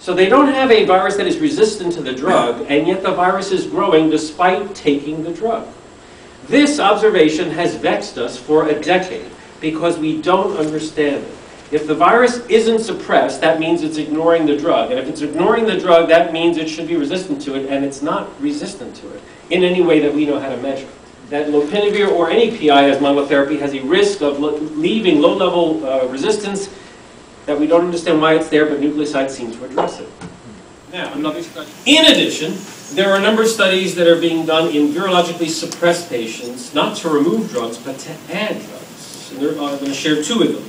So they don't have a virus that is resistant to the drug, and yet the virus is growing despite taking the drug. This observation has vexed us for a decade because we don't understand it. If the virus isn't suppressed, that means it's ignoring the drug. And if it's ignoring the drug, that means it should be resistant to it, and it's not resistant to it in any way that we know how to measure. That lopinavir or any PI as monotherapy has a risk of leaving low-level resistance that we don't understand why it's there, but nucleosides seem to address it. Now, another study. In addition, there are a number of studies that are being done in virologically suppressed patients, not to remove drugs, but to add drugs. And I'm going to share two of them.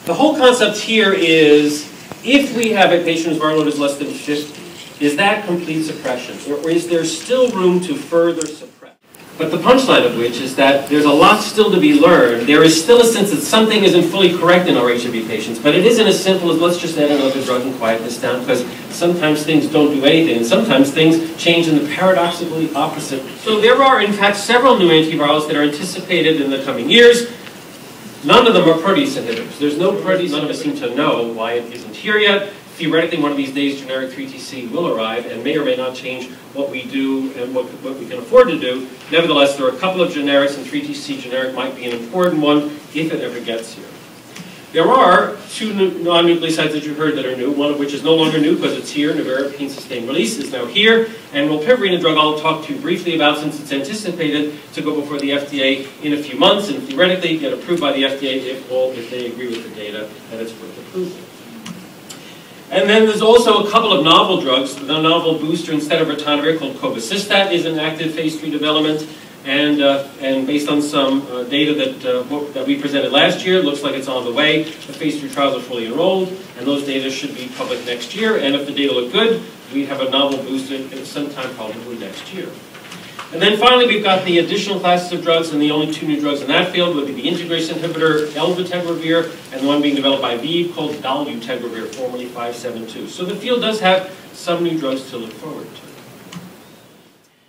The whole concept here is, if we have a patient whose viral load is less than 50, is that complete suppression? Or is there still room to further suppress? But the punchline of which is that there's a lot still to be learned. There is still a sense that something isn't fully correct in our HIV patients, but it isn't as simple as let's just add another drug and quiet this down, because sometimes things don't do anything, and sometimes things change in the paradoxically opposite. So there are, in fact, several new antivirals that are anticipated in the coming years. None of them are protease inhibitors. There's no protease. None of us seem to know why it isn't here yet. Theoretically, one of these days, generic 3TC will arrive and may or may not change what we do and what we can afford to do. Nevertheless, there are a couple of generics, and 3TC generic might be an important one if it ever gets here. There are two non-nucleosides that you heard that are new, one of which is no longer new because it's here. Nevirapine sustained release is now here. And rilpivirine, a drug I'll talk to you briefly about since it's anticipated to go before the FDA in a few months and theoretically get approved by the FDA if they agree with the data that it's worth approving. And then there's also a couple of novel drugs. The novel booster instead of ritonavir called cobicistat is in active phase 3 development. And based on some data that we presented last year, it looks like it's on the way. The phase 3 trials are fully enrolled, and those data should be public next year. And if the data look good, we have a novel booster sometime probably next year. And then finally, we've got the additional classes of drugs, and the only two new drugs in that field would be the integrase inhibitor elvitegravir, and the one being developed by ViiV called dolutegravir, formerly 572. So the field does have some new drugs to look forward to.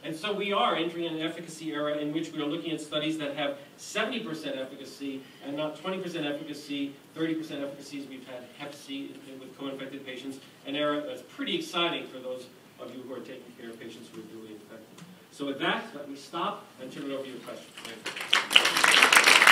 And so we are entering an efficacy era in which we are looking at studies that have 70% efficacy and not 20% efficacy, 30% efficacy as we've had Hep C with co-infected patients, an era that's pretty exciting for those of you who are taking care of patients who are duly infected. So with that, let me stop and turn it over to your questions. Thank you.